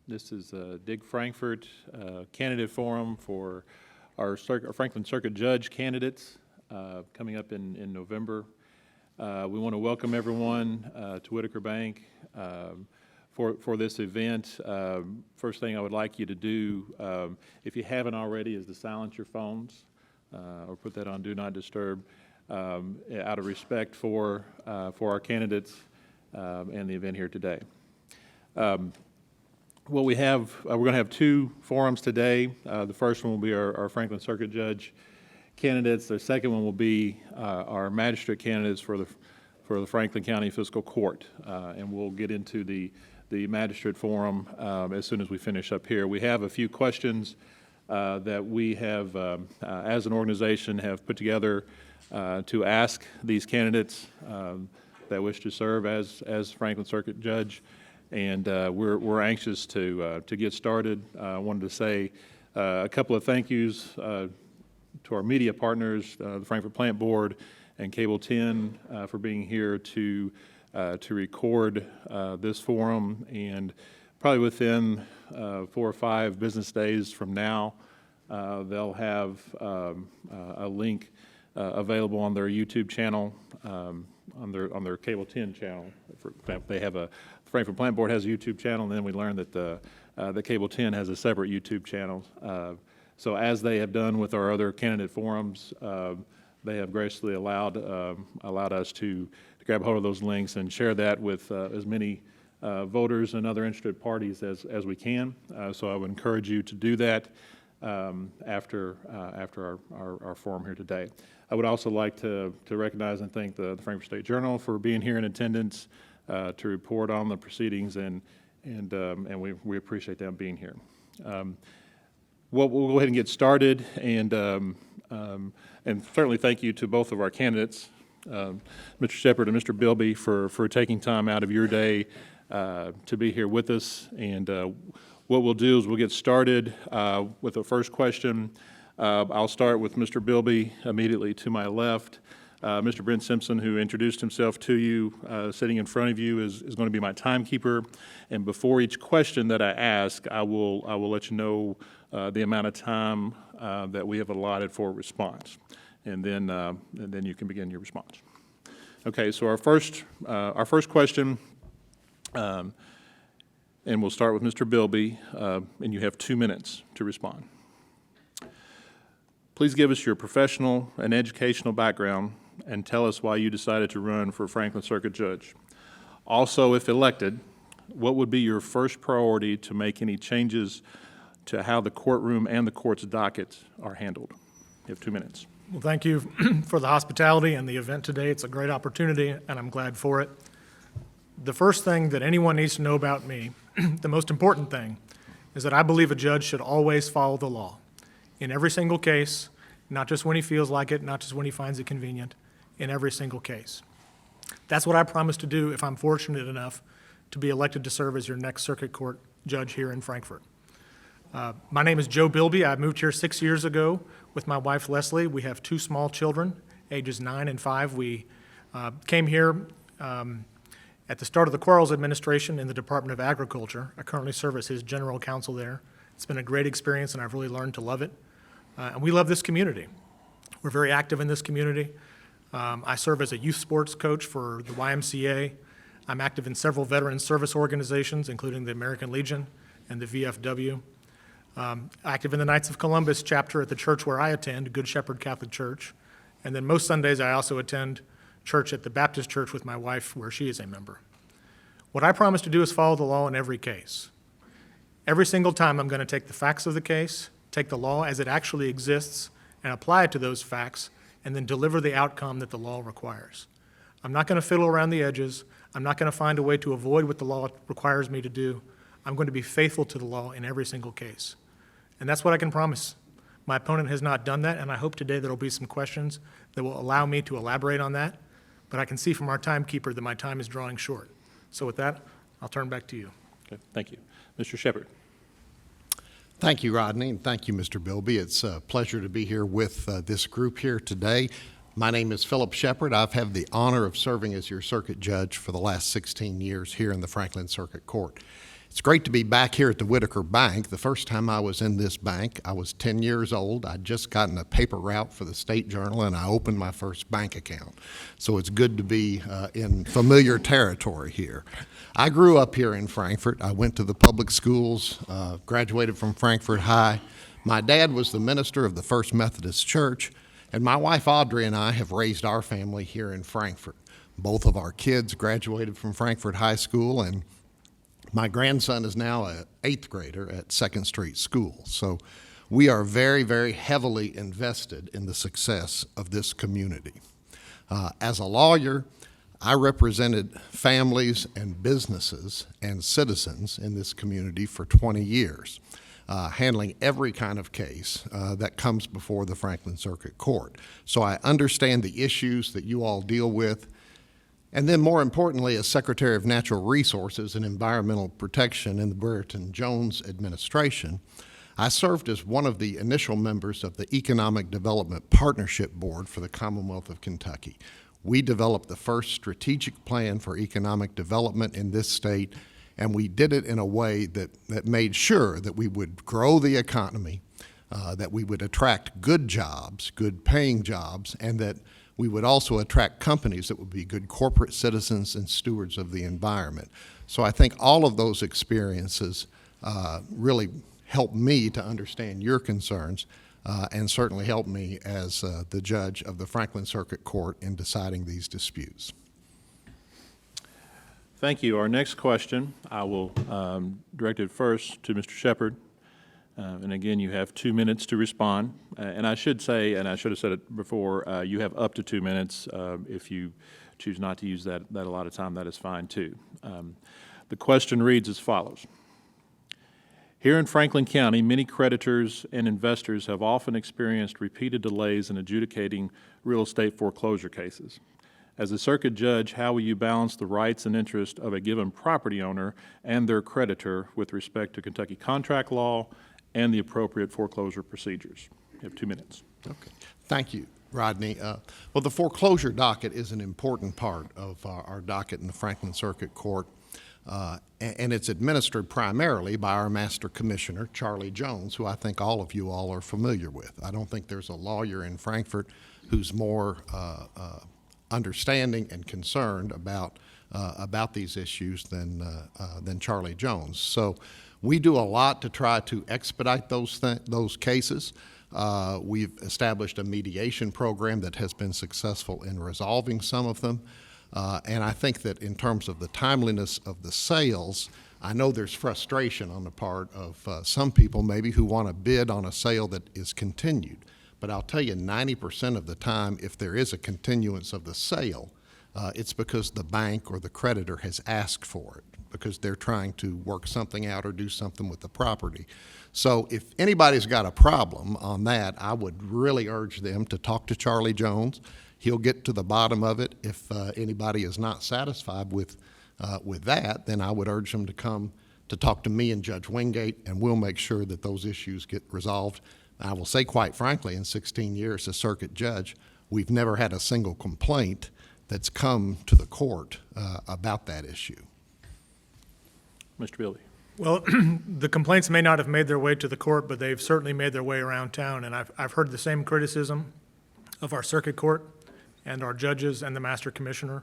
This is Dig Frankfort candidate forum for our Franklin Circuit Judge candidates coming up in November. We want to welcome everyone to Whitaker Bank for this event. First thing I would like you to do, if you haven't already, is to silence your phones or put that on Do Not Disturb out of respect for our candidates and the event here today. What we have, we're going to have two forums today. The first one will be our Franklin Circuit Judge candidates. The second one will be our magistrate candidates for the Franklin County Fiscal Court, and we'll get into the magistrate forum as soon as we finish up here. We have a few questions that we have, as an organization, have put together to ask these candidates that wish to serve as Franklin Circuit Judge, and we're anxious to get started. I wanted to say a couple of thank yous to our media partners, the Frankfort Plant Board and Cable 10, for being here to record this forum, and probably within 4 or 5 business days from now, they'll have a link available on their YouTube channel, on their Cable 10 channel. For example, they have the Frankfort Plant Board has a YouTube channel, and then we learned that the Cable 10 has a separate YouTube channel. So as they have done with our other candidate forums, they have graciously allowed us to grab hold of those links and share that with as many voters and other interested parties as we can. So I would encourage you to do that after our forum here today. I would also like to recognize and thank the Frankfort State Journal for being here in attendance to report on the proceedings, and we appreciate them being here. We'll go ahead and get started, and certainly thank you to both of our candidates, Mr. Shepard and Mr. Bilby, for taking time out of your day to be here with us. And what we'll do is we'll get started with the first question. I'll start with Mr. Bilby immediately to my left. Mr. Brent Simpson, who introduced himself to you, sitting in front of you, is going to be my timekeeper. And before each question that I ask, I will let you know the amount of time that we have allotted for response, and then you can begin your response. Okay. So our first question, and we'll start with Mr. Bilby, and you have 2 minutes to respond. Please give us your professional and educational background and tell us why you decided to run for Franklin Circuit Judge. Also, if elected, what would be your first priority to make any changes to how the courtroom and the court's dockets are handled? You have 2 minutes. Well, thank you for the hospitality and the event today. It's a great opportunity, and I'm glad for it. The first thing that anyone needs to know about me, the most important thing, is that I believe a judge should always follow the law in every single case, not just when he feels like it, not just when he finds it convenient, in every single case. That's what I promise to do if I'm fortunate enough to be elected to serve as your next circuit court judge here in Frankfort. My name is Joe Bilby. I moved here 6 years ago with my wife, Leslie. We have 2 small children, ages 9 and 5. We came here at the start of the Quarles administration in the Department of Agriculture. I currently serve as his general counsel there. It's been a great experience, and I've really learned to love it. And we love this community. We're very active in this community. I serve as a youth sports coach for the YMCA. I'm active in several veteran service organizations, including the American Legion and the VFW. Active in the Knights of Columbus chapter at the church where I attend, Good Shepherd Catholic Church. And then most Sundays I also attend church at the Baptist Church with my wife, where she is a member. What I promise to do is follow the law in every case. Every single time I'm going to take the facts of the case, take the law as it actually exists, and apply it to those facts, and then deliver the outcome that the law requires. I'm not going to fiddle around the edges. I'm not going to find a way to avoid what the law requires me to do. I'm going to be faithful to the law in every single case. And that's what I can promise. My opponent has not done that, and I hope today there will be some questions that will allow me to elaborate on that. But I can see from our timekeeper that my time is drawing short. So with that, I'll turn back to you. Okay, thank you. Mr. Shepard. Thank you, Rodney, and thank you, Mr. Bilby. It's a pleasure to be here with this group here today. My name is Phillip Shepherd. I've had the honor of serving as your circuit judge for the last 16 years here in the Franklin Circuit Court. It's great to be back here at the Whitaker Bank. The first time I was in this bank, I was 10 years old. I'd just gotten a paper route for the State Journal, and I opened my first bank account. So it's good to be in familiar territory here. I grew up here in Frankfort. I went to the public schools, graduated from Frankfort High. My dad was the minister of the First Methodist Church, and my wife Audrey and I have raised our family here in Frankfort. Both of our kids graduated from Frankfort High School, and my grandson is now an 8th grader at 2nd Street School. So we are very, very heavily invested in the success of this community. As a lawyer, I represented families and businesses and citizens in this community for 20 years, handling every kind of case that comes before the Franklin Circuit Court. So I understand the issues that you all deal with. And then more importantly, as Secretary of Natural Resources and Environmental Protection in the Brereton Jones administration, I served as one of the initial members of the Economic Development Partnership Board for the Commonwealth of Kentucky. We developed the first strategic plan for economic development in this state, and we did it in a way that made sure that we would grow the economy, that we would attract good jobs, good paying jobs, and that we would also attract companies that would be good corporate citizens and stewards of the environment. So I think all of those experiences really helped me to understand your concerns and certainly helped me as the judge of the Franklin Circuit Court in deciding these disputes. Thank you. Our next question, I will direct it first to Mr. Shepard. And again, you have 2 minutes to respond. And I should say, and I should have said it before, you have up to 2 minutes. If you choose not to use that a lot of time, that is fine too. The question reads as follows. Here in Franklin County, many creditors and investors have often experienced repeated delays in adjudicating real estate foreclosure cases. As a circuit judge, how will you balance the rights and interests of a given property owner and their creditor with respect to Kentucky contract law and the appropriate foreclosure procedures? You have 2 minutes. Okay. Thank you, Rodney. Well, the foreclosure docket is an important part of our docket in the Franklin Circuit Court, and it's administered primarily by our Master Commissioner, Charlie Jones, who I think all of you all are familiar with. I don't think there's a lawyer in Frankfort who's more understanding and concerned about these issues than Charlie Jones. So we do a lot to try to expedite those cases. We've established a mediation program that has been successful in resolving some of them. And I think that in terms of the timeliness of the sales, I know there's frustration on the part of some people maybe who want to bid on a sale that is continued. But I'll tell you, 90% of the time, if there is a continuance of the sale, it's because the bank or the creditor has asked for it, because they're trying to work something out or do something with the property. So if anybody's got a problem on that, I would really urge them to talk to Charlie Jones. He'll get to the bottom of it. If anybody is not satisfied with that, then I would urge them to come to talk to me and Judge Wingate, and we'll make sure that those issues get resolved. I will say, quite frankly, in 16 years as circuit judge, we've never had a single complaint that's come to the court about that issue. Mr. Bilby. Well, the complaints may not have made their way to the court, but they've certainly made their way around town, and I've heard the same criticism of our circuit court and our judges and the master commissioner,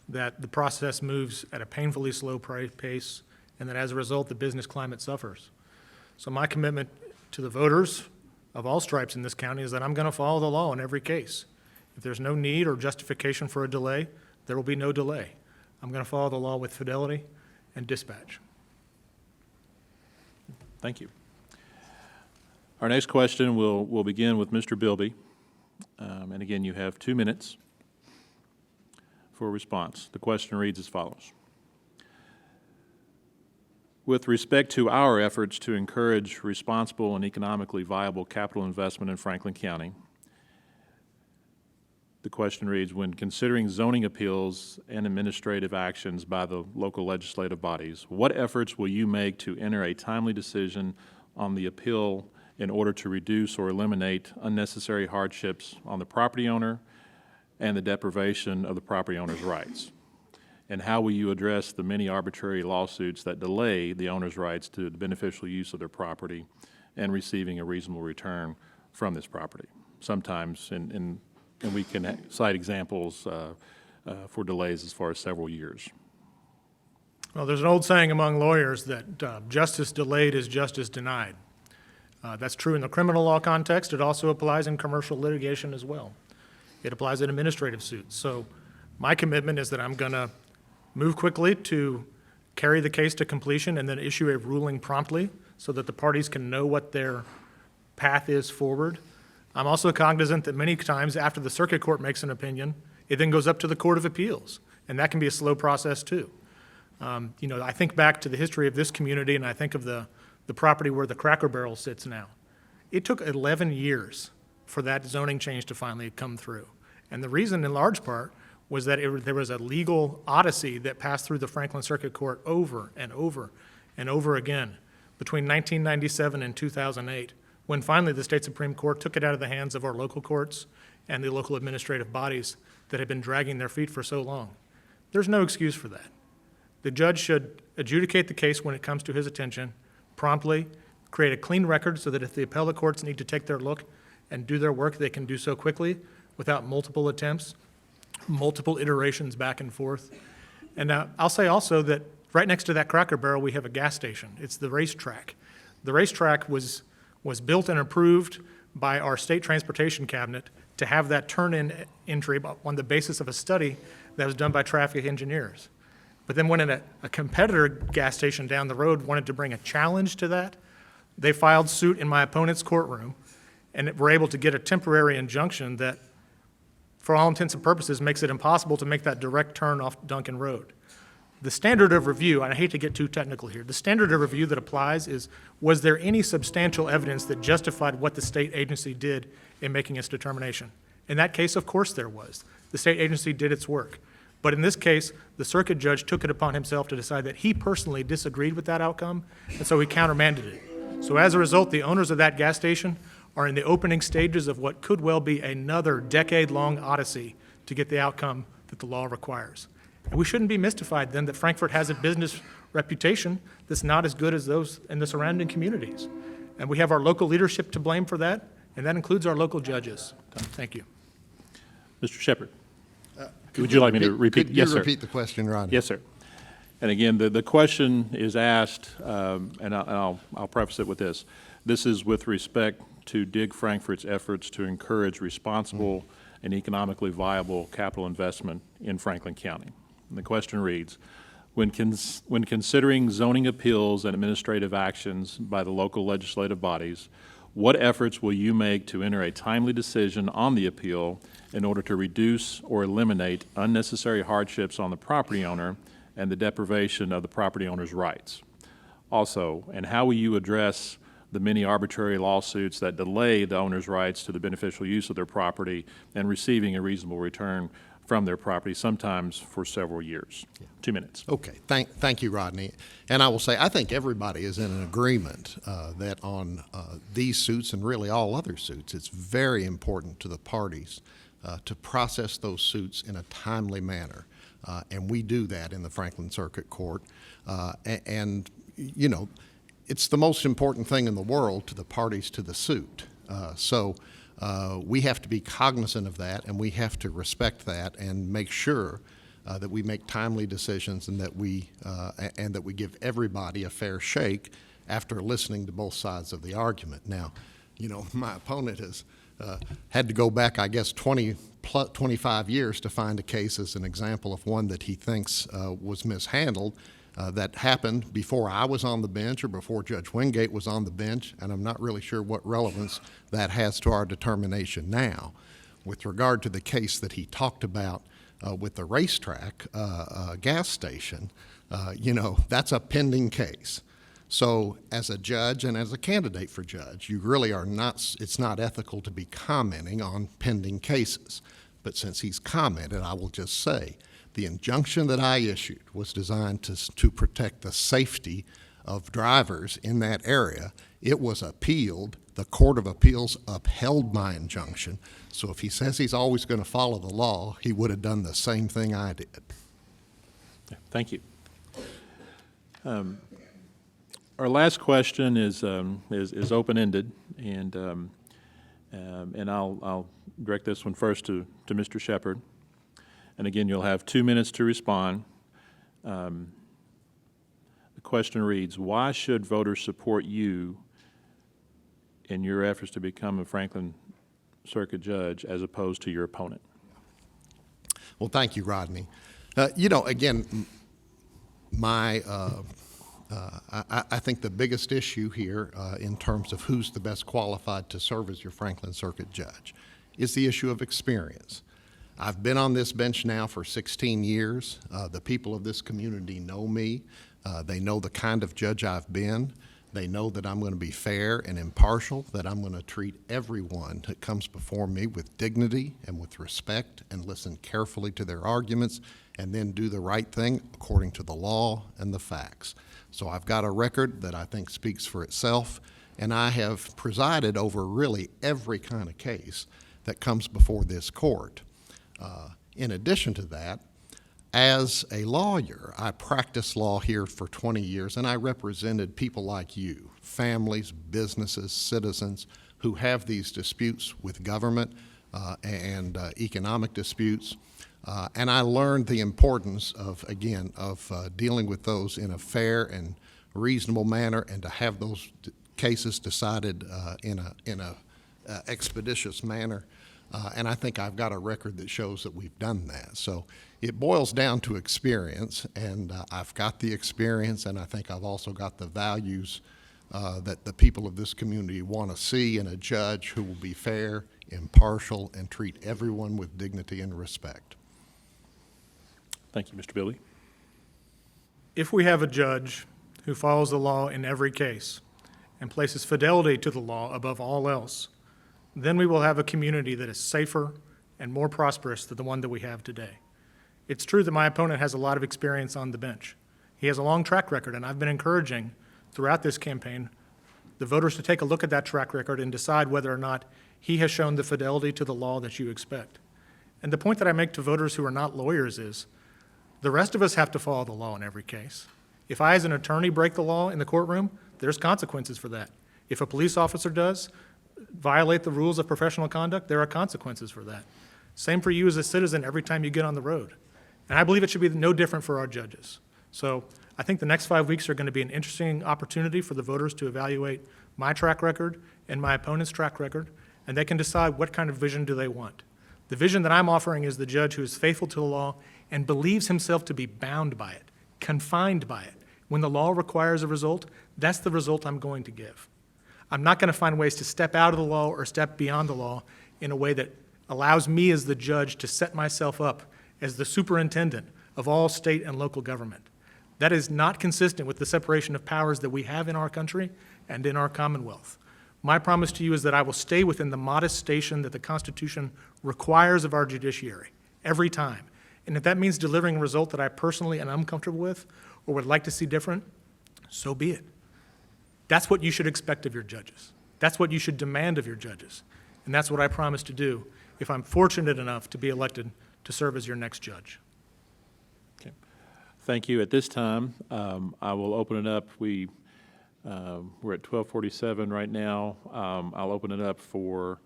that the process moves at a painfully slow pace, and that as a result, the business climate suffers. So my commitment to the voters of all stripes in this county is that I'm going to follow the law in every case. If there's no need or justification for a delay, there will be no delay. I'm going to follow the law with fidelity and dispatch. Thank you. Our next question will begin with Mr. Bilby. And again, you have 2 minutes for a response. The question reads as follows. With respect to our efforts to encourage responsible and economically viable capital investment in Franklin County, the question reads, when considering zoning appeals and administrative actions by the local legislative bodies, what efforts will you make to enter a timely decision on the appeal in order to reduce or eliminate unnecessary hardships on the property owner and the deprivation of the property owner's rights? And how will you address the many arbitrary lawsuits that delay the owner's rights to the beneficial use of their property and receiving a reasonable return from this property? Sometimes, and we can cite examples for delays as far as several years. Well, there's an old saying among lawyers that justice delayed is justice denied. That's true in the criminal law context. It also applies in commercial litigation as well. It applies in administrative suits. So my commitment is that I'm going to move quickly to carry the case to completion and then issue a ruling promptly so that the parties can know what their path is forward. I'm also cognizant that many times after the circuit court makes an opinion, it then goes up to the Court of Appeals, and that can be a slow process too. I think back to the history of this community, and I think of the property where the Cracker Barrel sits now. It took 11 years for that zoning change to finally come through. And the reason, in large part, was that there was a legal odyssey that passed through the Franklin Circuit Court over and over and over again between 1997 and 2008, when finally the state Supreme Court took it out of the hands of our local courts and the local administrative bodies that had been dragging their feet for so long. There's no excuse for that. The judge should adjudicate the case when it comes to his attention promptly, create a clean record so that if the appellate courts need to take their look and do their work, they can do so quickly without multiple attempts, multiple iterations back and forth. And I'll say also that right next to that Cracker Barrel, we have a gas station. It's the racetrack. The racetrack was built and approved by our state transportation cabinet to have that turn-in entry on the basis of a study that was done by traffic engineers. But then when a competitor gas station down the road wanted to bring a challenge to that, they filed suit in my opponent's courtroom and were able to get a temporary injunction that, for all intents and purposes, makes it impossible to make that direct turn off Duncan Road. The standard of review, and I hate to get too technical here, the standard of review that applies is, was there any substantial evidence that justified what the state agency did in making its determination? In that case, of course there was. The state agency did its work. But in this case, the circuit judge took it upon himself to decide that he personally disagreed with that outcome, and so he countermanded it. So as a result, the owners of that gas station are in the opening stages of what could well be another decade-long odyssey to get the outcome that the law requires. And we shouldn't be mystified then that Frankfort has a business reputation that's not as good as those in the surrounding communities. And we have our local leadership to blame for that, and that includes our local judges. Thank you. Mr. Shepard, would you like me to repeat? Could Yes, you sir. repeat the question, Rodney? Yes, sir. And again, the question is asked, and I'll preface it with this. This is with respect to DIG Frankfort's efforts to encourage responsible and economically viable capital investment in Franklin County. And the question reads, when considering zoning appeals and administrative actions by the local legislative bodies, what efforts will you make to enter a timely decision on the appeal in order to reduce or eliminate unnecessary hardships on the property owner and the deprivation of the property owner's rights? Also, and how will you address the many arbitrary lawsuits that delay the owner's rights to the beneficial use of their property and receiving a reasonable return from their property, sometimes for several years? 2 minutes. Okay, thank you, Rodney. And I will say, I think everybody is in an agreement that on these suits and really all other suits, it's very important to the parties to process those suits in a timely manner. And we do that in the Franklin Circuit Court. And, you know, it's the most important thing in the world to the parties to the suit. So we have to be cognizant of that, and we have to respect that and make sure that we make timely decisions and that we give everybody a fair shake after listening to both sides of the argument. Now, you know, my opponent has had to go back, I guess, 25 years to find a case as an example of one that he thinks was mishandled. That happened before I was on the bench or before Judge Wingate was on the bench, and I'm not really sure what relevance that has to our determination now. With regard to the case that he talked about with the racetrack gas station, you know, that's a pending case. So as a judge and as a candidate for judge, you really are not, it's not ethical to be commenting on pending cases. But since he's commented, I will just say, the injunction that I issued was designed to protect the safety of drivers in that area. It was appealed. The Court of Appeals upheld my injunction. So if he says he's always going to follow the law, he would have done the same thing I did. Thank you. Our last question is open-ended, and I'll direct this one first to Mr. Shepard. And again, you'll have 2 minutes to respond. The question reads, why should voters support you in your efforts to become a Franklin Circuit Judge as opposed to your opponent? Well, thank you, Rodney. Again, I think the biggest issue here in terms of who's the best qualified to serve as your Franklin Circuit Judge is the issue of experience. I've been on this bench now for 16 years. The people of this community know me. They know the kind of judge I've been. They know that I'm going to be fair and impartial, that I'm going to treat everyone that comes before me with dignity and with respect and listen carefully to their arguments and then do the right thing according to the law and the facts. So I've got a record that I think speaks for itself, and I have presided over really every kind of case that comes before this court. In addition to that, as a lawyer, I practiced law here for 20 years, and I represented people like you, families, businesses, citizens who have these disputes with government and economic disputes. And I learned the importance of dealing with those in a fair and reasonable manner, and to have those cases decided in a expeditious manner. And I think I've got a record that shows that we've done that. So it boils down to experience, and I've got the experience, and I think I've also got the values that the people of this community want to see in a judge who will be fair, impartial, and treat everyone with dignity and respect. Thank you, Mr. Bilby. If we have a judge who follows the law in every case and places fidelity to the law above all else, then we will have a community that is safer and more prosperous than the one that we have today. It's true that my opponent has a lot of experience on the bench. He has a long track record, and I've been encouraging throughout this campaign the voters to take a look at that track record and decide whether or not he has shown the fidelity to the law that you expect. And the point that I make to voters who are not lawyers is, the rest of us have to follow the law in every case. If I, as an attorney, break the law in the courtroom, there's consequences for that. If a police officer does violate the rules of professional conduct, there are consequences for that. Same for you as a citizen every time you get on the road. And I believe it should be no different for our judges. So I think the next 5 weeks are going to be an interesting opportunity for the voters to evaluate my track record and my opponent's track record, and they can decide what kind of vision do they want. The vision that I'm offering is the judge who is faithful to the law and believes himself to be bound by it, confined by it. When the law requires a result, that's the result I'm going to give. I'm not going to find ways to step out of the law or step beyond the law in a way that allows me as the judge to set myself up as the superintendent of all state and local government. That is not consistent with the separation of powers that we have in our country and in our Commonwealth. My promise to you is that I will stay within the modest station that the Constitution requires of our judiciary every time. And if that means delivering a result that I personally am uncomfortable with or would like to see different, so be it. That's what you should expect of your judges. That's what you should demand of your judges. And that's what I promise to do if I'm fortunate enough to be elected to serve as your next judge. Okay. Thank you. At this time, I will open it up. We're at 12:47 right now. I'll open it up for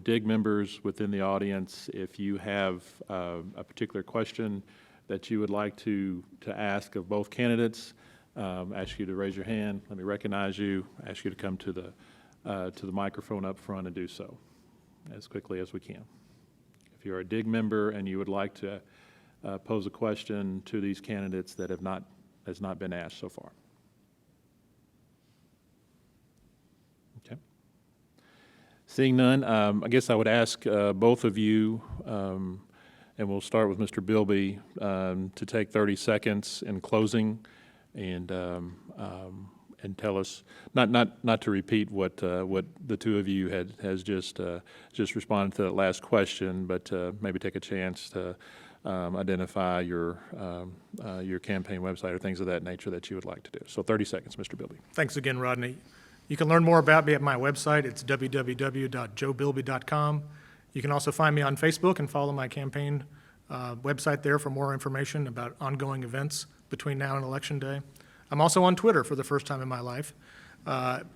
DIG members within the audience. If you have a particular question that you would like to ask of both candidates, ask you to raise your hand. Let me recognize you. Ask you to come to the microphone up front and do so as quickly as we can. If you're a DIG member and you would like to pose a question to these candidates that has not been asked so far. Okay. Seeing none, I guess I would ask both of you, and we'll start with Mr. Bilby, to take 30 seconds in closing and tell us, not to repeat what the two of you has just responded to that last question, but maybe take a chance to identify your campaign website or things of that nature that you would like to do. So 30 seconds, Mr. Bilby. Thanks again, Rodney. You can learn more about me at my website. It's www.joebilby.com. You can also find me on Facebook and follow my campaign website there for more information about ongoing events between now and Election Day. I'm also on Twitter for the first time in my life,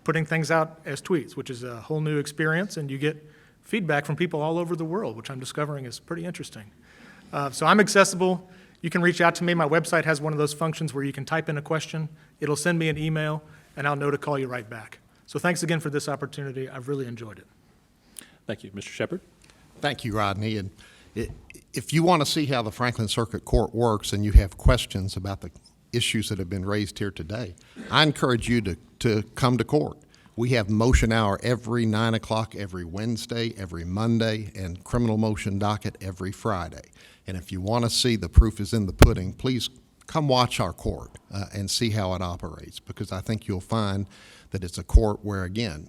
putting things out as tweets, which is a whole new experience, and you get feedback from people all over the world, which I'm discovering is pretty interesting. So I'm accessible. You can reach out to me. My website has one of those functions where you can type in a question. It'll send me an email, and I'll know to call you right back. So thanks again for this opportunity. I've really enjoyed it. Thank you. Mr. Shepard? Thank you, Rodney. And if you want to see how the Franklin Circuit Court works and you have questions about the issues that have been raised here today, I encourage you to come to court. We have motion hour every 9 o'clock every Wednesday, every Monday, and criminal motion docket every Friday. And if you want to see the proof is in the pudding, please come watch our court and see how it operates, because I think you'll find that it's a court where, again,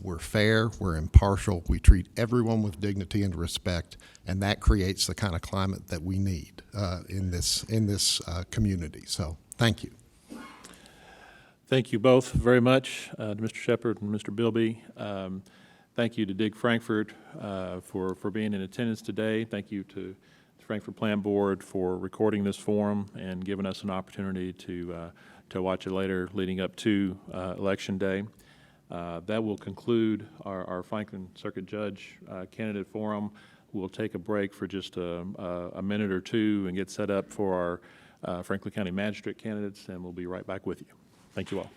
we're fair, we're impartial, we treat everyone with dignity and respect, and that creates the kind of climate that we need in this community. So thank you. Thank you both very much, to Mr. Shepard and Mr. Bilby. Thank you to Dig Frankfort for being in attendance today. Thank you to the Frankfort Plan Board for recording this forum and giving us an opportunity to watch it later leading up to Election Day. That will conclude our Franklin Circuit Judge candidate forum. We'll take a break for just a minute or two and get set up for our Franklin County Magistrate candidates, and we'll be right back with you. Thank you all.